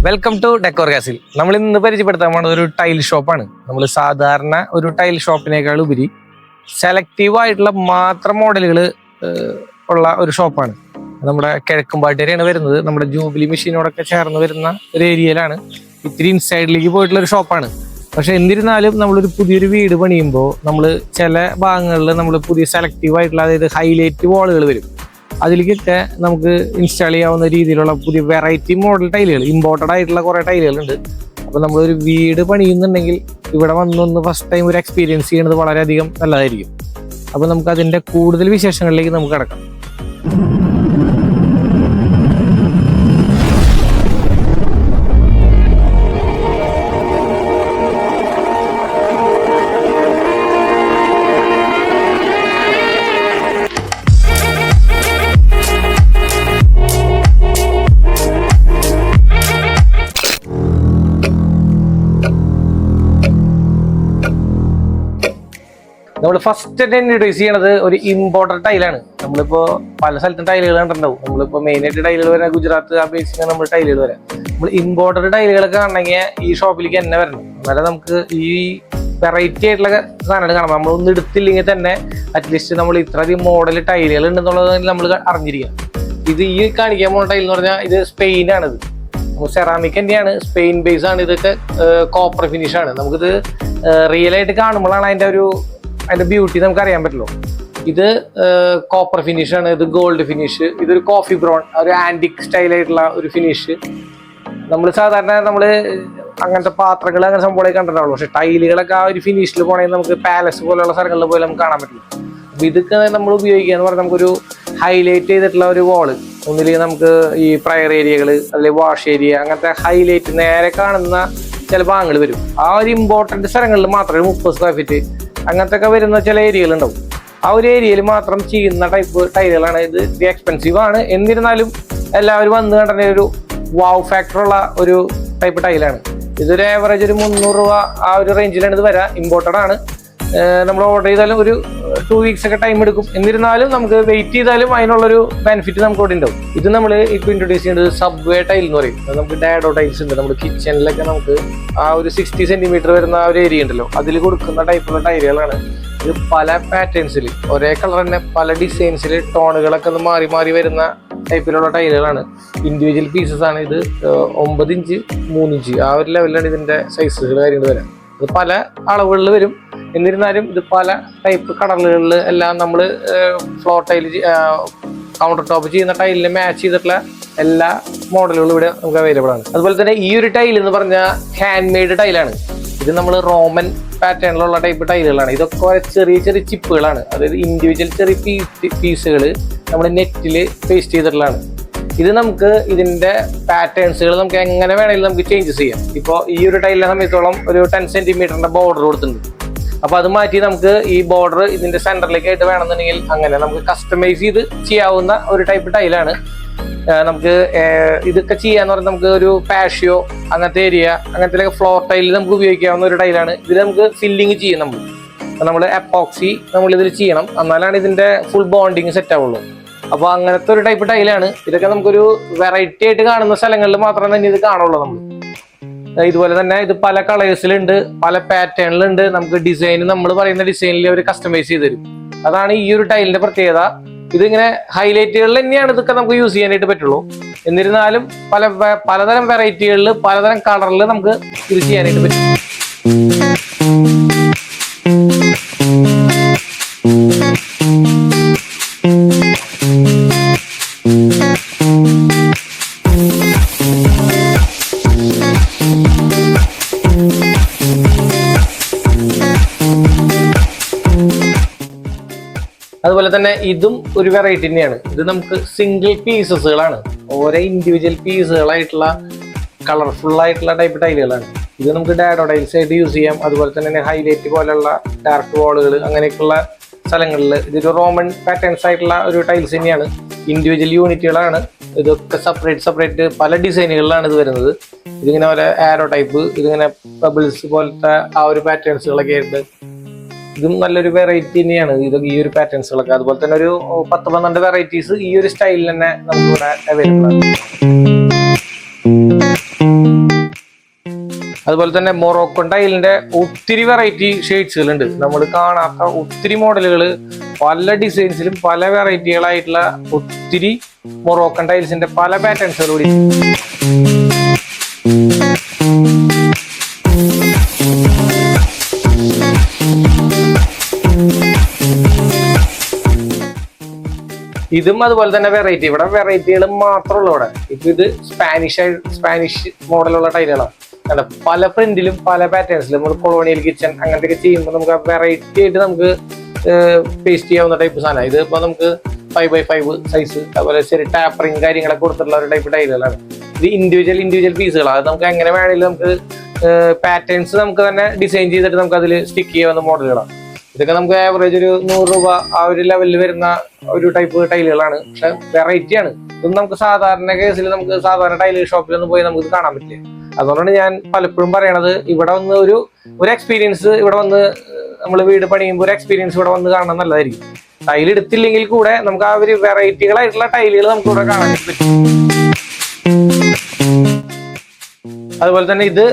Welcome to decor castle. നമ്മൾ ഇന്ന് പരിചയപ്പെടുത്താൻ പോകുന്നത് ഒരു ടൈൽ ഷോപ്പാണ്. നമ്മൾ സാധാരണ ഒരു ടൈൽ ഷോപ്പിനേക്കാൾ ഉപരി സെലക്റ്റീവ് ആയിട്ടുള്ള മാത്രം മോഡലുകൾ ഉള്ള ഒരു ഷോപ്പാണ്. നമ്മുടെ കിഴക്കുംപാട്ടിയാണ് വരുന്നത്. നമ്മുടെ ജൂബിലി മെഷീനോടൊക്കെ ചേർന്ന് വരുന്ന ഒരു ഏരിയയിലാണ്. ഇത്തിരി ഇൻസൈഡിലേക്ക് പോയിട്ടുള്ള ഒരു ഷോപ്പാണ്. പക്ഷെ എന്നിരുന്നാലും നമ്മളൊരു പുതിയൊരു വീട് പണിയുമ്പോൾ നമ്മൾ ചില ഭാഗങ്ങളിൽ നമ്മൾ പുതിയ സെലക്റ്റീവ് ആയിട്ടുള്ള, അതായത് ഹൈലൈറ്റ് വാളുകൾ വരും. അതിലേക്കൊക്കെ നമുക്ക് ഇൻസ്റ്റാൾ ചെയ്യാവുന്ന രീതിയിലുള്ള പുതിയ വെറൈറ്റി മോഡൽ ടൈലുകൾ, ഇമ്പോർട്ടഡ് ആയിട്ടുള്ള കുറേ ടൈലുകളുണ്ട്. അപ്പോൾ നമ്മളൊരു വീട് പണിയുന്നുണ്ടെങ്കിൽ ഇവിടെ വന്നൊന്ന് ഫസ്റ്റ് ടൈം ഒരു എക്സ്പീരിയൻസ് ചെയ്യുന്നത് വളരെയധികം നല്ലതായിരിക്കും. അപ്പോൾ നമുക്ക് അതിൻ്റെ കൂടുതൽ വിശേഷങ്ങളിലേക്ക് നമുക്ക് കിടക്കാം. നമ്മൾ ഫസ്റ്റ് ഇൻട്രൊഡ്യൂസ് ചെയ്യണത് ഒരു ഇമ്പോർട്ടഡ് ടൈലാണ്. നമ്മളിപ്പോൾ പല സ്ഥലത്തും ടൈലുകൾ കണ്ടിട്ടുണ്ടാവും. നമ്മളിപ്പോൾ മെയിനായിട്ട് ടൈലുകൾ വരാം, ഗുജറാത്ത് ആ ബേസിൽ നമ്മൾ ടൈലുകൾ വരാം. നമ്മൾ ഇമ്പോർട്ടഡ് ടൈലുകളൊക്കെ കാണണമെങ്കിൽ ഈ ഷോപ്പിലേക്ക് തന്നെ വരണം. എന്നാലും നമുക്ക് ഈ വെറൈറ്റി ആയിട്ടുള്ള സാധനങ്ങൾ കാണാം. നമ്മളൊന്നും എടുത്തില്ലെങ്കിൽ തന്നെ അറ്റ്ലീസ്റ്റ് നമ്മൾ ഇത്രയധികം മോഡൽ ടൈലുകൾ ഉണ്ടെന്നുള്ളത് നമ്മൾ അറിഞ്ഞിരിക്കാം. ഇത് ഈ കാണിക്കാൻ പോകുന്ന ടൈൽ എന്ന് പറഞ്ഞാൽ ഇത് സ്പെയിനാണിത്. സെറാമിക് തന്നെയാണ്, സ്പെയിൻ ബേസ് ആണ്. ഇതൊക്കെ കോപ്പർ ഫിനിഷ് ആണ്. നമുക്കിത് റിയൽ ആയിട്ട് കാണുമ്പോഴാണ് അതിന്റെ ബ്യൂട്ടി നമുക്ക് അറിയാൻ പറ്റുള്ളൂ. ഇത് കോപ്പർ ഫിനിഷ് ആണ്, ഇത് ഗോൾഡ് ഫിനിഷ്, ഇതൊരു കോഫി ബ്രൗൺ, ഒരു ആന്റിക് സ്റ്റൈലായിട്ടുള്ള ഒരു ഫിനിഷ്. നമ്മൾ സാധാരണ അങ്ങനത്തെ പാത്രങ്ങൾ അങ്ങനെ സംഭവങ്ങളൊക്കെ കണ്ടിട്ടുള്ളൂ. പക്ഷെ ടൈലുകളൊക്കെ ആ ഒരു ഫിനിഷിൽ പോകണമെങ്കിൽ നമുക്ക് പാലസ് പോലെയുള്ള സ്ഥലങ്ങളിൽ പോലും നമുക്ക് കാണാൻ പറ്റില്ല. അപ്പൊ ഇതൊക്കെ നമ്മൾ ഉപയോഗിക്കുക എന്ന് പറഞ്ഞാൽ നമുക്കൊരു ഹൈലൈറ്റ് ചെയ്തിട്ടുള്ള ഒരു വാള്, ഒന്നില്ലെങ്കിൽ നമുക്ക് ഈ പ്രയർ ഏരിയകൾ, അല്ലെങ്കിൽ വാഷ് ഏരിയ, അങ്ങനത്തെ ഹൈലൈറ്റ് നേരെ കാണുന്ന ചില ഭാഗങ്ങൾ വരും. ആ ഒരു ഇമ്പോർട്ടന്റ് സ്ഥലങ്ങളിൽ മാത്രമേ 30 സ്ക്വയർ ഫീറ്റ് അങ്ങനത്തെ ഒക്കെ വരുന്ന ചില ഏരിയകൾ ഉണ്ടാവും. ആ ഒരു ഏരിയയിൽ മാത്രം ചെയ്യുന്ന ടൈപ്പ് ടൈലുകളാണ് ഇത്. എക്സ്പെൻസീവ് ആണ്, എന്നിരുന്നാലും എല്ലാവരും വന്ന് കണ്ട ഒരു വാവ് ഫാക്ടർ ഉള്ള ഒരു ടൈപ്പ് ടൈലാണ്. ഇതൊരു ആവറേജ് ഒരു 300 രൂപ ആ ഒരു റേഞ്ചിലാണ് ഇത് വരാം. ഇമ്പോർട്ടഡ് ആണ്. നമ്മൾ ഓർഡർ ചെയ്താലും ഒരു 2 വീക്സ് ഒക്കെ ടൈം എടുക്കും. എന്നിരുന്നാലും നമുക്ക് വെയിറ്റ് ചെയ്താലും അതിനുള്ളൊരു ബെനിഫിറ്റ് നമുക്ക് ഇവിടെ ഉണ്ടാവും. ഇത് നമ്മൾ ഇപ്പോൾ ഇൻട്രൊഡ്യൂസ് ചെയ്യുന്നത് സബ്വേ ടൈൽ എന്ന് പറയും. നമുക്ക് ഡാഡോ ടൈൽസ് ഉണ്ട്. നമ്മുടെ കിച്ചണിലൊക്കെ നമുക്ക് ആ ഒരു 60 സെന്റിമീറ്റർ വരുന്ന ആ ഒരു ഏരിയ ഉണ്ടല്ലോ, അതിൽ കൊടുക്കുന്ന ടൈപ്പുള്ള ടൈലുകളാണ്. ഇത് പല പാറ്റേൺസിൽ, ഒരേ കളർ തന്നെ പല ഡിസൈൻസിൽ, ടോണുകളൊക്കെ ഒന്ന് മാറി മാറി വരുന്ന ടൈപ്പിലുള്ള ടൈലുകളാണ്. ഇൻഡിവിജ്വൽ പീസസ് ആണ്. ഇത് 9 ഇഞ്ച് 3 ഇഞ്ച് ആ ഒരു ലെവലിലാണ് ഇതിന്റെ സൈസുകൾ കാര്യങ്ങൾ വരാം. ഇത് പല അളവുകളിൽ വരും. എന്നിരുന്നാലും ഇത് പല ടൈപ്പ് കളറുകളിൽ എല്ലാം നമ്മൾ ഫ്ലോർ ടൈൽ, കൗണ്ടർ ടോപ്പ് ചെയ്യുന്ന ടൈലിന് മാച്ച് ചെയ്തിട്ടുള്ള എല്ലാ മോഡലുകളും ഇവിടെ നമുക്ക് അവൈലബിൾ ആണ്. അതുപോലെ തന്നെ ഈ ഒരു ടൈൽ എന്ന് പറഞ്ഞാൽ ഹാൻഡ് മെയ്ഡ് ടൈലാണ്. ഇത് നമ്മൾ റോമൻ പാറ്റേണിലുള്ള ടൈപ്പ് ടൈലുകളാണ്. ഇതൊക്കെ ചെറിയ ചെറിയ ചിപ്പുകളാണ്. അതായത് ഇൻഡിവിജ്വൽ ചെറിയ പീസുകൾ നമ്മൾ നെറ്റിൽ പേസ്റ്റ് ചെയ്തിട്ടുള്ളതാണ്. ഇത് നമുക്ക് ഇതിന്റെ പാറ്റേൺസുകൾ നമുക്ക് എങ്ങനെ വേണമെങ്കിലും നമുക്ക് ചേഞ്ചസ് ചെയ്യാം. ഇപ്പോൾ ഈ ഒരു ടൈലിനെ സംബന്ധിച്ചോളം ഒരു 10 സെന്റിമീറ്ററിന്റെ ബോർഡർ കൊടുത്തിട്ടുണ്ട്. അപ്പൊ അത് മാറ്റി നമുക്ക് ഈ ബോർഡർ ഇതിന്റെ സെന്ററിലേക്ക് ആയിട്ട് വേണമെന്നുണ്ടെങ്കിൽ അങ്ങനെ നമുക്ക് കസ്റ്റമൈസ് ചെയ്ത് ചെയ്യാവുന്ന ഒരു ടൈപ്പ് ടൈലാണ്. നമുക്ക് ഇതൊക്കെ ചെയ്യാന്ന് പറഞ്ഞാൽ നമുക്ക് ഒരു പാഷ്യോ അങ്ങനത്തെ ഏരിയ, അങ്ങനത്തെ ഫ്ലോർ ടൈലിൽ നമുക്ക് ഉപയോഗിക്കാവുന്ന ഒരു ടൈലാണ്. ഇതിൽ നമുക്ക് ഫില്ലിങ് ചെയ്യും. നമ്മൾ എപ്പോക്സി നമ്മൾ ഇതിൽ ചെയ്യണം, എന്നാലാണ് ഇതിന്റെ ഫുൾ ബോണ്ടിങ് സെറ്റ് ആവുള്ളൂ. അപ്പൊ അങ്ങനത്തെ ഒരു ടൈപ്പ് ടൈലാണ്. ഇതൊക്കെ നമുക്കൊരു വെറൈറ്റി ആയിട്ട് കാണുന്ന സ്ഥലങ്ങളിൽ മാത്രമേ തന്നെ ഇത് കാണുള്ളൂ. നമ്മൾ ഇതുപോലെ തന്നെ ഇത് പല കളേഴ്സിലുണ്ട്, പല പാറ്റേണിലുണ്ട്. നമുക്ക് ഡിസൈൻ നമ്മൾ പറയുന്ന ഡിസൈനിൽ അവർ കസ്റ്റമൈസ് ചെയ്ത് തരും. അതാണ് ഈ ഒരു ടൈലിന്റെ പ്രത്യേകത. ഇതിങ്ങനെ ഹൈലൈറ്റുകളിൽ തന്നെയാണ് ഇതൊക്കെ നമുക്ക് യൂസ് ചെയ്യാനായിട്ട് പറ്റുള്ളൂ. എന്നിരുന്നാലും പലതരം വെറൈറ്റികളിൽ പലതരം കളറിൽ നമുക്ക് ഇത് ചെയ്യാനായിട്ട് പറ്റും. അതുപോലെ തന്നെ ഇതും ഒരു വെറൈറ്റി തന്നെയാണ്. ഇത് നമുക്ക് സിംഗിൾ പീസസുകളാണ്, ഓരോ ഇൻഡിവിജ്വൽ പീസുകളായിട്ടുള്ള കളർഫുൾ ആയിട്ടുള്ള ടൈപ്പ് ടൈലുകളാണ്. ഇത് നമുക്ക് ഡാഡോ ടൈൽസ് ആയിട്ട് യൂസ് ചെയ്യാം. അതുപോലെ തന്നെ ഹൈലൈറ്റ് പോലെയുള്ള ഡാർക്ക് വാളുകൾ അങ്ങനെയൊക്കെയുള്ള സ്ഥലങ്ങളിൽ ഇതൊരു റോമൻ പാറ്റേൺസ് ആയിട്ടുള്ള ഒരു ടൈൽസ് തന്നെയാണ്. ഇൻഡിവിജ്വൽ യൂണിറ്റുകളാണ്. ഇതൊക്കെ സെപ്പറേറ്റ് പല ഡിസൈനുകളിലാണ് ഇത് വരുന്നത്. ഇതിങ്ങനെ ഒരു ആരോ ടൈപ്പ്, ഇതിങ്ങനെ ബബിൾസ് പോലത്തെ ആ ഒരു പാറ്റേൺസുകളൊക്കെ ആയിട്ട് ഇതും നല്ലൊരു വെറൈറ്റി തന്നെയാണ്. ഇതൊക്കെ ഈ ഒരു പാറ്റേൺസുകളൊക്കെ. അതുപോലെ തന്നെ ഒരു 10-12 വെറൈറ്റീസ് ഈ ഒരു സ്റ്റൈലിൽ തന്നെ നമുക്കിവിടെ അവൈലബിൾ ആണ്. അതുപോലെ തന്നെ മൊറോക്കൻ ടൈലിന്റെ ഒത്തിരി വെറൈറ്റി ഷെയ്ഡ്സുകളുണ്ട്. നമ്മൾ കാണാത്ത ഒത്തിരി മോഡലുകൾ, പല ഡിസൈൻസിലും പല വെറൈറ്റികളായിട്ടുള്ള ഒത്തിരി മൊറോക്കൻ ടൈൽസിന്റെ പല പാറ്റേൺസുകൾ കൂടി. ഇതും അതുപോലെ തന്നെ വെറൈറ്റി. ഇവിടെ വെറൈറ്റികൾ മാത്രമുള്ളൂ. ഇവിടെ ഇപ്പൊ ഇത് സ്പാനിഷ് മോഡലുള്ള ടൈലുകളാണ്. പല പ്രിന്റിലും പല പാറ്റേൺസിലും നമ്മൾ കൊളോണിയൽ കിച്ചൺ അങ്ങനത്തെ ഒക്കെ ചെയ്യുമ്പോൾ നമുക്ക് വെറൈറ്റി ആയിട്ട് നമുക്ക് പേസ്റ്റ് ചെയ്യാവുന്ന ടൈപ്പ് സാധനം. ഇത് ഇപ്പൊ നമുക്ക് 5x5 സൈസ്, അതുപോലെ ശരി ടാപ്പറിങ് കാര്യങ്ങളൊക്കെ കൊടുത്തിട്ടുള്ള ഒരു ടൈപ്പ് ടൈലുകളാണ്. ഇത് ഇൻഡിവിജ്വൽ പീസുകളാണ്. അത് നമുക്ക് എങ്ങനെ വേണമെങ്കിലും നമുക്ക് പാറ്റേൺസ് നമുക്ക് തന്നെ ഡിസൈൻ ചെയ്തിട്ട് നമുക്ക് അതിൽ സ്റ്റിക്ക് ചെയ്യാവുന്ന മോഡലുകളാണ്. ഇതൊക്കെ നമുക്ക് ആവറേജ് ഒരു 100 രൂപ ആ ഒരു ലെവലിൽ വരുന്ന ഒരു ടൈപ്പ് ടൈലുകളാണ്. പക്ഷെ വെറൈറ്റിയാണ്. ഇതൊന്നും നമുക്ക് സാധാരണ കേസിൽ നമുക്ക് സാധാരണ ടൈല് ഷോപ്പിലൊന്നും പോയി നമുക്ക് ഇത് കാണാൻ പറ്റില്ല. അതുകൊണ്ടാണ് ഞാൻ പലപ്പോഴും പറയണത്, ഇവിടെ വന്ന് ഒരു എക്സ്പീരിയൻസ് ഇവിടെ വന്ന് നമ്മൾ വീട് പണിയുമ്പോൾ ഒരു എക്സ്പീരിയൻസ് ഇവിടെ വന്ന് കാണാൻ നല്ലതായിരിക്കും. ടൈൽ എടുത്തില്ലെങ്കിൽ കൂടെ നമുക്ക് ആ ഒരു വെറൈറ്റികളായിട്ടുള്ള ടൈലുകൾ നമുക്ക് ഇവിടെ കാണാൻ പറ്റും. അതുപോലെ തന്നെ ഇത്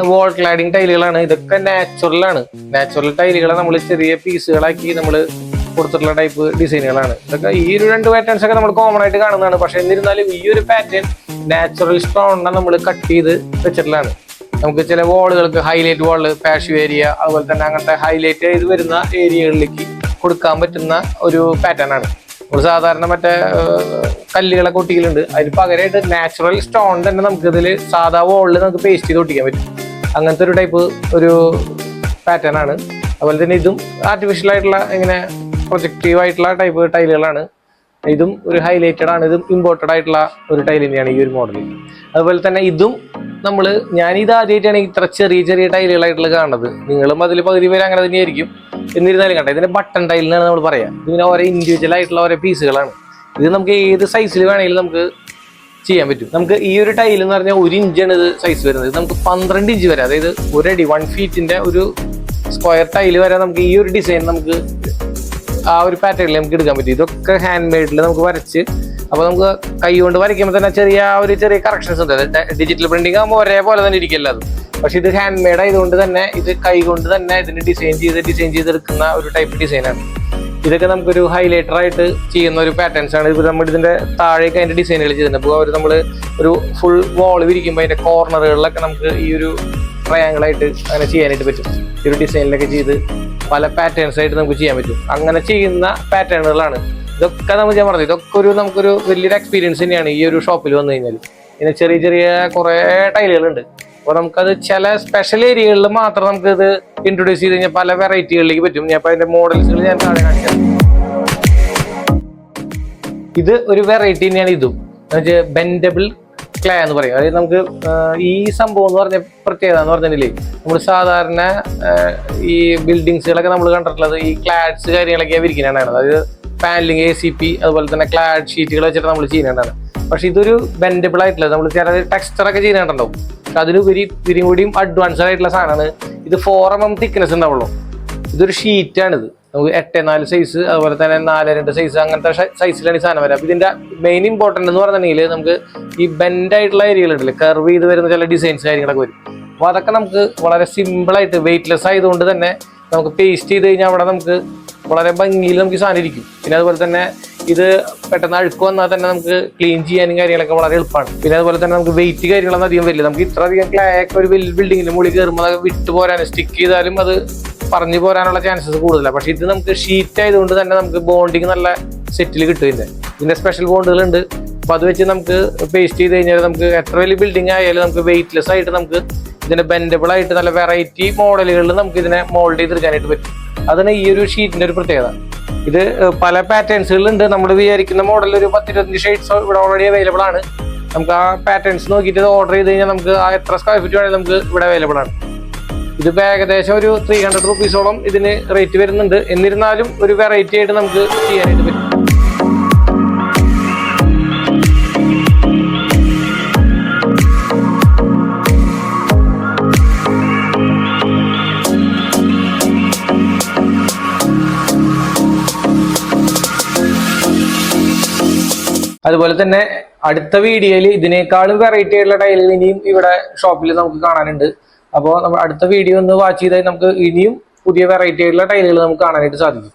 വോൾ ക്ലാഡിങ് ടൈലുകളാണ്. ഇതൊക്കെ നാച്ചുറൽ ടൈലുകളെ നമ്മൾ ചെറിയ പീസുകളാക്കി നമ്മൾ കൊടുത്തിട്ടുള്ള ടൈപ്പ് ഡിസൈനുകളാണ്. ഇതൊക്കെ ഈ ഒരു 2 പാറ്റേൺസ് ഒക്കെ നമ്മൾ കോമൺ ആയിട്ട് കാണുന്നതാണ്. പക്ഷെ എന്നിരുന്നാലും ഈ ഒരു പാറ്റേൺ നാച്ചുറൽ സ്റ്റോണിനെ നമ്മൾ കട്ട് ചെയ്ത് വെച്ചിട്ടുള്ളതാണ്. നമുക്ക് ചില വാളുകൾക്ക് ഹൈലൈറ്റ് വാള്, പാഷ്യൂ ഏരിയ, അതുപോലെ തന്നെ അങ്ങനത്തെ ഹൈലൈറ്റ് ചെയ്ത് വരുന്ന ഏരിയകളിലേക്ക് കൊടുക്കാൻ പറ്റുന്ന ഒരു പാറ്റേൺ ആണ്. നമ്മൾ സാധാരണ മറ്റേ കല്ലുകളൊക്കെ ഒട്ടിക്കലുണ്ട്. അതിന് പകരമായിട്ട് നാച്ചുറൽ സ്റ്റോൺ തന്നെ നമുക്ക് ഇതിൽ സാധാ വാളിൽ നമുക്ക് പേസ്റ്റ് ചെയ്ത് ഒട്ടിക്കാൻ പറ്റും. അങ്ങനത്തെ ഒരു ടൈപ്പ് ഒരു പാറ്റേൺ ആണ്. അതുപോലെ തന്നെ ഇതും ആർട്ടിഫിഷ്യൽ ആയിട്ടുള്ള ഇങ്ങനെ പ്രൊജക്റ്റീവ് ആയിട്ടുള്ള ടൈപ്പ് ടൈലുകളാണ്. ഇതും ഒരു ഹൈലൈറ്റഡ് ആണ്. ഇതും ഇമ്പോർട്ടഡ് ആയിട്ടുള്ള ഒരു ടൈൽ തന്നെയാണ് ഈ ഒരു മോഡൽ. അതുപോലെ തന്നെ ഇതും ഞാൻ ഇത് ആദ്യമായിട്ടാണ് ഇത്ര ചെറിയ ടൈലുകളായിട്ടുള്ള കാണുന്നത്. നിങ്ങളും അതിൽ പകുതി പേര് അങ്ങനെ തന്നെയായിരിക്കും. എന്നിരുന്നാലും കണ്ട ഇതിന്റെ ബട്ടൺ ടൈലിനാണ് നമ്മൾ പറയാം. ഇതിങ്ങനെ ഓരോ ഇൻഡിവിജ്വൽ ആയിട്ടുള്ള ഓരോ പീസുകളാണ്. ഇത് നമുക്ക് ഏത് സൈസിൽ വേണമെങ്കിലും നമുക്ക് ചെയ്യാൻ പറ്റും. നമുക്ക് ഈ ഒരു ടൈൽ എന്ന് പറഞ്ഞാൽ 1 ഇഞ്ചാണ് ഇത് സൈസ് വരുന്നത്. നമുക്ക് 12 ഇഞ്ച് വരെ, അതായത് 1 അടി 1 ഫീറ്റിന്റെ ഒരു സ്ക്വയർ ടൈല് വരെ നമുക്ക് ഈ ഒരു ഡിസൈൻ നമുക്ക് ആ ഒരു പാറ്റേണിൽ നമുക്ക് എടുക്കാൻ പറ്റും. ഇതൊക്കെ ഹാൻഡ് മെയ്ഡിൽ നമുക്ക് വരച്ച്, അപ്പോൾ നമുക്ക് കൈ കൊണ്ട് വരയ്ക്കുമ്പോൾ തന്നെ ചെറിയ കറക്ഷൻസ് ഉണ്ട്. ഡിജിറ്റൽ പ്രിന്റിംഗ് ആകുമ്പോൾ ഒരേപോലെ തന്നെ ഇരിക്കില്ല അത്. പക്ഷെ ഇത് ഹാൻഡ് മെയ്ഡ് ആയതുകൊണ്ട് തന്നെ ഇത് കൈ കൊണ്ട് തന്നെ ഇതിന് ഡിസൈൻ ചെയ്തെടുക്കുന്ന ഒരു ടൈപ്പ് ഡിസൈനാണ്. ഇതൊക്കെ നമുക്കൊരു ഹൈലൈറ്റർ ആയിട്ട് ചെയ്യുന്ന ഒരു പാറ്റേൺസ് ആണ്. ഇപ്പോൾ നമ്മൾ ഇതിന്റെ താഴേക്ക് അതിന്റെ ഡിസൈനുകൾ ചെയ്തിട്ടുണ്ട്. അപ്പോൾ നമ്മൾ ഒരു ഫുൾ വാൾ വിരിക്കുമ്പോൾ അതിന്റെ കോർണറുകളിലൊക്കെ നമുക്ക് ഈ ഒരു ട്രയാങ്കിൾ ആയിട്ട് അങ്ങനെ ചെയ്യാനായിട്ട് പറ്റും. ഈ ഒരു ഡിസൈനിലൊക്കെ ചെയ്ത് പല പാറ്റേൺസ് ആയിട്ട് നമുക്ക് ചെയ്യാൻ പറ്റും. അങ്ങനെ ചെയ്യുന്ന പാറ്റേണുകളാണ് ഇതൊക്കെ. ഞാൻ പറഞ്ഞു, ഇതൊക്കെ നമുക്കൊരു വലിയൊരു എക്സ്പീരിയൻസ് തന്നെയാണ് ഈ ഒരു ഷോപ്പിൽ വന്നു കഴിഞ്ഞാൽ. ഇങ്ങനെ ചെറിയ കുറേ ടൈലുകളുണ്ട്. അപ്പോൾ നമുക്കത് ചില സ്പെഷ്യൽ ഏരിയകളിൽ മാത്രം നമുക്ക് ഇത് ഇൻട്രൊഡ്യൂസ് ചെയ്ത് കഴിഞ്ഞാൽ പല വെറൈറ്റികളിലേക്ക് പറ്റും. ഞാൻ അപ്പോൾ അതിന്റെ മോഡൽസുകൾ ഞാൻ താഴെ കാണിക്കാം. ഇത് ഒരു വെറൈറ്റി തന്നെയാണ്. ഇതും ബെൻഡബിൾ ക്ലേ എന്ന് പറയും. അതായത് നമുക്ക് ഈ സംഭവം എന്ന് പറഞ്ഞ പ്രത്യേകത എന്ന് പറഞ്ഞില്ലേ, നമ്മൾ സാധാരണ ഈ ബിൽഡിങ്സുകളൊക്കെ നമ്മൾ കണ്ടിട്ടുള്ളത് ഈ ക്ലാഡ്സ് കാര്യങ്ങളൊക്കെ വിരിക്കുന്നതാണ്. അതായത് പാനലിങ്, ACP, അതുപോലെ തന്നെ ക്ലാഡ് ഷീറ്റുകൾ വെച്ചിട്ട് നമ്മൾ ചെയ്യുന്നതാണ്. പക്ഷെ ഇതൊരു ബെൻഡബിൾ ആയിട്ടുള്ള നമ്മൾ ചില ടെക്സ്ചറൊക്കെ ചെയ്യുന്നുണ്ടാവും. പക്ഷെ അതിലുപരി ഇവരും കൂടിയും അഡ്വാൻസ്ഡ് ആയിട്ടുള്ള സാധനമാണ്. ഇത് 4 mm തിക്നെസ് ഉണ്ടാവുള്ളൂ. ഇതൊരു ഷീറ്റാണിത്. നമുക്ക് 8x4 സൈസ്, അതുപോലെ തന്നെ 4x2 സൈസ്, അങ്ങനത്തെ സൈസിലാണ് ഈ സാധനം വരാം. അപ്പോൾ ഇതിന്റെ മെയിൻ ഇമ്പോർട്ടൻ്റ് എന്ന് പറഞ്ഞിട്ടുണ്ടെങ്കിൽ നമുക്ക് ഈ ബെൻഡ് ആയിട്ടുള്ള ഏരിയകളുണ്ടല്ലേ, കർവ് ചെയ്ത് വരുന്ന ചില ഡിസൈൻസ് കാര്യങ്ങളൊക്കെ വരും. അപ്പോൾ അതൊക്കെ നമുക്ക് വളരെ സിമ്പിളായിട്ട് വെയിറ്റ്ലെസ് ആയതുകൊണ്ട് തന്നെ നമുക്ക് പേസ്റ്റ് ചെയ്ത് കഴിഞ്ഞാൽ അവിടെ നമുക്ക് വളരെ ഭംഗിയിൽ നമുക്ക് ഈ സാധനം ഇരിക്കും. പിന്നെ അതുപോലെ തന്നെ ഇത് പെട്ടെന്ന് അഴുക്ക് വന്നാൽ തന്നെ നമുക്ക് ക്ലീൻ ചെയ്യാനും കാര്യങ്ങളൊക്കെ വളരെ എളുപ്പമാണ്. പിന്നെ അതുപോലെ തന്നെ നമുക്ക് വെയിറ്റ് കാര്യങ്ങളൊന്നും അധികം വരില്ല. നമുക്ക് ഇത്ര അധികം ക്ലേ ഒക്കെ ഒരു വലിയ ബിൽഡിങ്ങിന്റെ മുകളിൽ കയറുമ്പോൾ അത് വിട്ടു പോരാനും സ്റ്റിക്ക് ചെയ്താലും അത് പറഞ്ഞു പോരാനുള്ള ചാൻസസ് കൂടുതലാണ്. പക്ഷെ ഇത് നമുക്ക് ഷീറ്റ് ആയതുകൊണ്ട് തന്നെ നമുക്ക് ബോണ്ടിങ് നല്ല സെറ്റിൽ കിട്ടും. ഇതിന്റെ സ്പെഷ്യൽ ബോണ്ടുകളുണ്ട്. അപ്പോൾ അത് വെച്ച് നമുക്ക് പേസ്റ്റ് ചെയ്ത് കഴിഞ്ഞാൽ നമുക്ക് എത്ര വലിയ ബിൽഡിംഗ് ആയാലും നമുക്ക് വെയിറ്റ്ലെസ് ആയിട്ട് നമുക്ക് ഇതിന്റെ ബെൻഡബിൾ ആയിട്ട് നല്ല വെറൈറ്റി മോഡലുകളിൽ നമുക്ക് ഇതിനെ മോൾഡ് ചെയ്തെടുക്കാനായിട്ട് പറ്റും. അതാണ് ഈ ഒരു ഷീറ്റിന്റെ ഒരു പ്രത്യേകത. ഇത് പല പാറ്റേൺസുകളുണ്ട്. നമ്മൾ വിചാരിക്കുന്ന മോഡൽ ഒരു 10-25 ഷെയ്ഡ്സ് ഇവിടെ ഓൾറെഡി അവൈലബിൾ ആണ്. നമുക്ക് ആ പാറ്റേൺസ് നോക്കിയിട്ട് ഓർഡർ ചെയ്ത് കഴിഞ്ഞാൽ നമുക്ക് ആ എത്ര സ്ക്വയർ ഫീറ്റ് വേണമെങ്കിൽ നമുക്ക് ഇവിടെ അവൈലബിൾ ആണ്. ഇതിപ്പോൾ ഏകദേശം ഒരു 300 രൂപീസോളം ഇതിന് റേറ്റ് വരുന്നുണ്ട്. എന്നിരുന്നാലും ഒരു വെറൈറ്റി ആയിട്ട് നമുക്ക് ചെയ്യാനായിട്ട് പറ്റും. അതുപോലെ തന്നെ അടുത്ത വീഡിയോയിൽ ഇതിനേക്കാളും വെറൈറ്റി ആയിട്ടുള്ള ടൈലുകൾ ഇനിയും ഇവിടെ ഷോപ്പിൽ നമുക്ക് കാണാനുണ്ട്. അപ്പോൾ നമ്മൾ അടുത്ത വീഡിയോ ഒന്ന് വാച്ച് ചെയ്താൽ നമുക്ക് ഇനിയും പുതിയ വെറൈറ്റി ആയിട്ടുള്ള ടൈലുകൾ നമുക്ക് കാണാനായിട്ട് സാധിക്കും.